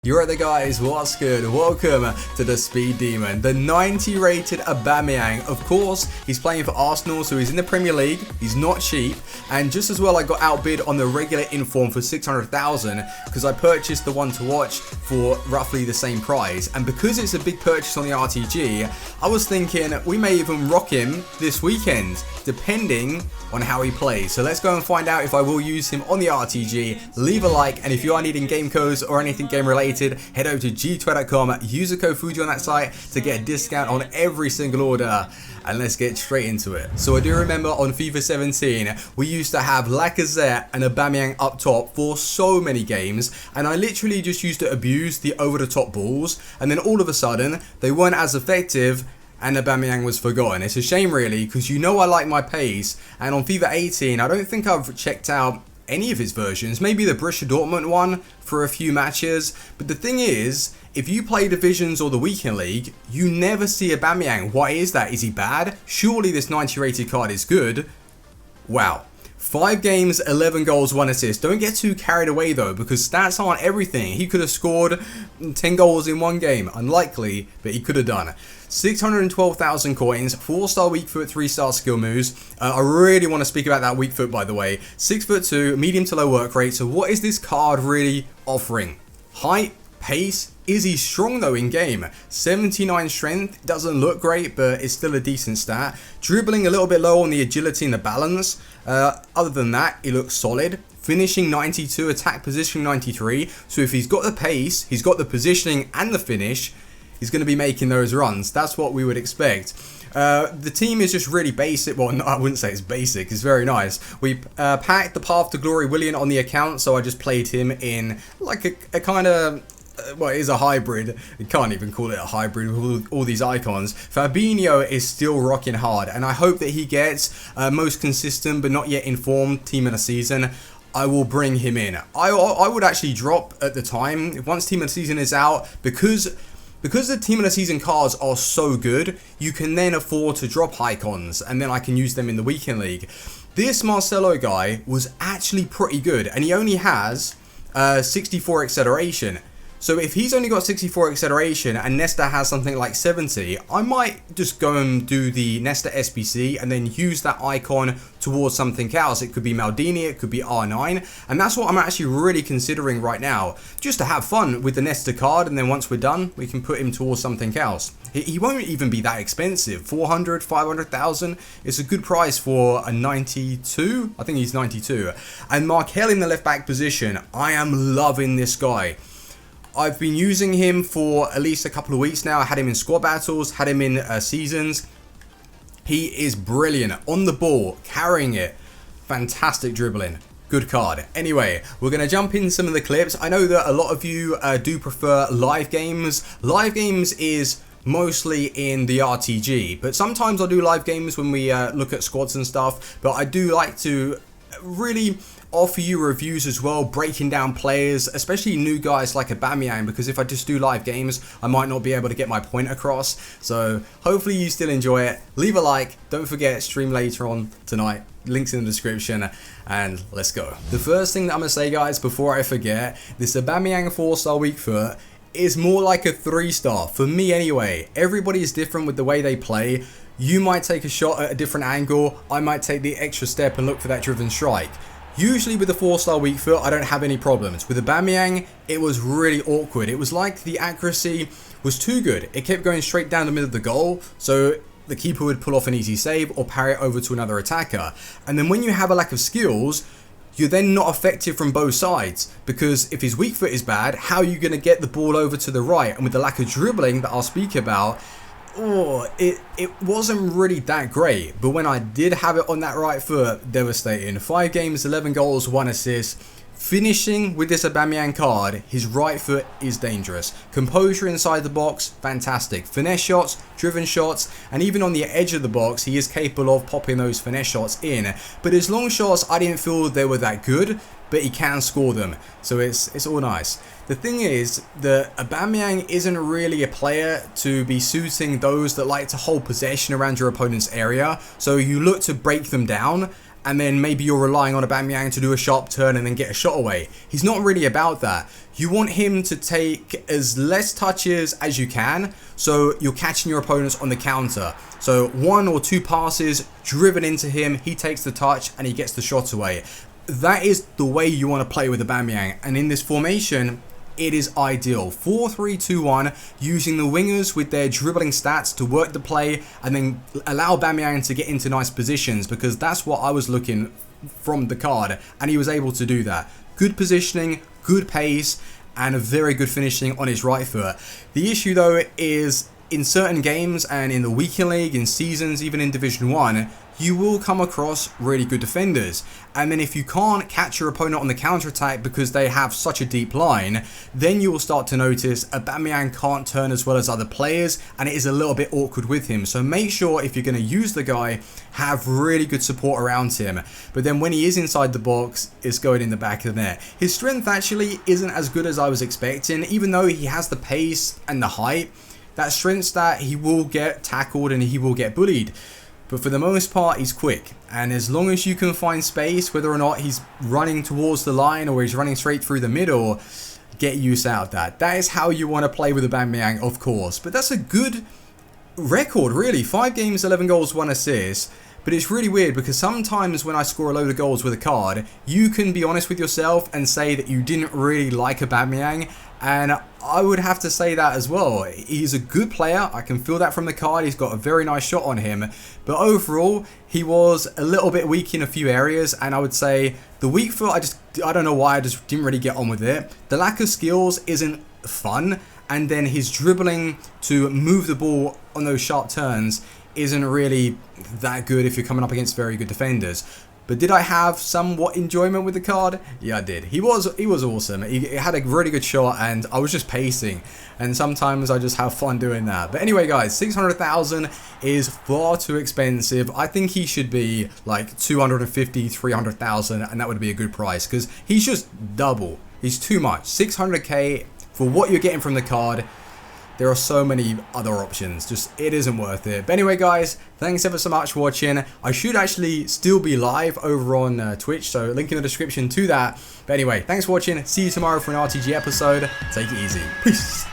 You're right there guys, what's good? Welcome to the Speed Demon, the 90 rated AUBAMEYANG. Of course, he's playing for Arsenal, so he's in the Premier League, he's not cheap, and just as well I got outbid on the regular inform for 600,000 because I purchased the one to watch for roughly the same price, and because it's a big purchase on the RTG, I was thinking we may even rock him this weekend, depending on how he plays. So let's go and find out if I will use him on the RTG. Leave a like, and if you are needing game codes or anything game related, head over to g2.com, use the code Fuji on that site to get a discount on every single order, and let's get straight into it. So I do remember on FIFA 17 we used to have Lacazette and AUBAMEYANG up top for so many games, and I literally just used to abuse the over the top balls, and then all of a sudden they weren't as effective and AUBAMEYANG was forgotten. It's a shame really, because you know I like my pace, and on FIFA 18 I don't think I've checked out any of his versions, maybe the Borussia Dortmund one for a few matches, but the thing is, if you play Divisions or the Weekend League, you never see AUBAMEYANG. Why is that? Is he bad? Surely this 90 rated card is good. Wow. 5 games, 11 goals, 1 assist. Don't get too carried away though, because stats aren't everything. He could have scored 10 goals in one game. Unlikely, but he could have done. 612,000 coins, 4-star weak foot, 3-star skill moves. I really want to speak about that weak foot, by the way. 6'2", medium to low work rate. So what is this card really offering? Height, pace. Is he strong though in game? 79 strength, doesn't look great, but it's still a decent stat. Dribbling a little bit low on the agility and the balance. Other than that, he looks solid. Finishing 92, attack positioning 93. So if he's got the pace, he's got the positioning and the finish, he's going to be making those runs. That's what we would expect. The team is just really basic. Well, no, I wouldn't say it's basic. It's very nice. We packed the Path to Glory Willian on the account, so I just played him in like a kind of... well, it is a hybrid. You can't even call it a hybrid with all these icons. Fabinho is still rocking hard, and I hope that he gets most consistent but not yet informed team of the season. I will bring him in. I would actually drop at the time, once team of the season is out, because the team of the season cards are so good, you can then afford to drop icons, and then I can use them in the Weekend League. This Marcelo guy was actually pretty good, and he only has 64 acceleration. So if he's only got 64 acceleration and Nesta has something like 70, I might just go and do the Nesta SBC and then use that icon towards something else. It could be Maldini, it could be R9, and that's what I'm actually really considering right now, just to have fun with the Nesta card, and then once we're done, we can put him towards something else. He won't even be that expensive. 400, 500,000. It's a good price for a 92. I think he's 92. And Markel in the left back position. I am loving this guy. I've been using him for at least a couple of weeks now. I had him in squad battles, had him in seasons. He is brilliant on the ball, carrying it. Fantastic dribbling. Good card. Anyway, we're going to jump in some of the clips. I know that a lot of you do prefer live games. Live games is mostly in the RTG, but sometimes I do live games when we look at squads and stuff. But I do like to really offer you reviews as well, breaking down players, especially new guys like AUBAMEYANG, because if I just do live games, I might not be able to get my point across. So hopefully you still enjoy it. Leave a like, don't forget, stream later on tonight, links in the description, and let's go. The first thing that I'm going to say, guys, before I forget, this AUBAMEYANG 4-star weak foot is more like a 3-star, for me anyway. Everybody is different with the way they play. You might take a shot at a different angle, I might take the extra step and look for that driven strike. Usually with the 4-star weak foot, I don't have any problems. With AUBAMEYANG, it was really awkward. It was like the accuracy was too good. It kept going straight down the middle of the goal, so the keeper would pull off an easy save or parry it over to another attacker. And then when you have a lack of skills, you're then not effective from both sides, because if his weak foot is bad, how are you going to get the ball over to the right? And with the lack of dribbling that I'll speak about, it wasn't really that great. But when I did have it on that right foot, devastating. 5 games, 11 goals, 1 assist. Finishing with this AUBAMEYANG card, his right foot is dangerous. Composure inside the box, fantastic. Finesse shots, driven shots, and even on the edge of the box, he is capable of popping those finesse shots in. But his long shots, I didn't feel they were that good, but he can score them. So it's all nice. The thing is that AUBAMEYANG isn't really a player to be suiting those that like to hold possession around your opponent's area. So you look to break them down, and then maybe you're relying on Aubameyang to do a sharp turn and then get a shot away. He's not really about that. You want him to take as less touches as you can, so you're catching your opponents on the counter. So 1 or 2 passes driven into him, he takes the touch and he gets the shot away. That is the way you want to play with Aubameyang, and in this formation, it is ideal. 4-3-2-1, using the wingers with their dribbling stats to work the play and then allow Aubameyang to get into nice positions, because that's what I was looking from the card, and he was able to do that. Good positioning, good pace, and a very good finishing on his right foot. The issue though is in certain games and in the weekend league, in seasons, even in Division 1, you will come across really good defenders. And then if you can't catch your opponent on the counter-attack because they have such a deep line, then you will start to notice Aubameyang can't turn as well as other players, and it is a little bit awkward with him. So make sure if you're going to use the guy, have really good support around him. But then when he is inside the box, it's going in the back of the net. His strength actually isn't as good as I was expecting, even though he has the pace and the height. That strength stat, he will get tackled and he will get bullied. But for the most part, he's quick. And as long as you can find space, whether or not he's running towards the line or he's running straight through the middle, get use out of that. That is how you want to play with Aubameyang, of course. But that's a good record, really. 5 games, 11 goals, 1 assist. But it's really weird because sometimes when I score a load of goals with a card, you can be honest with yourself and say that you didn't really like Aubameyang. And I would have to say that as well. He's a good player. I can feel that from the card. He's got a very nice shot on him. But overall, he was a little bit weak in a few areas. And I would say the weak foot, I don't know why, I just didn't really get on with it. The lack of skills isn't fun. And then his dribbling to move the ball on those sharp turns isn't really that good if you're coming up against very good defenders. But did I have somewhat enjoyment with the card? Yeah, I did. He was awesome. He had a really good shot, and I was just pacing. And sometimes I just have fun doing that. But anyway, guys, 600,000 is far too expensive. I think he should be like 250, 300,000, and that would be a good price because he's just double. He's too much. 600k for what you're getting from the card. There are so many other options, just it isn't worth it. But anyway, guys, thanks ever so much for watching. I should actually still be live over on Twitch, so link in the description to that. But anyway, thanks for watching. See you tomorrow for an RTG episode. Take it easy. Peace.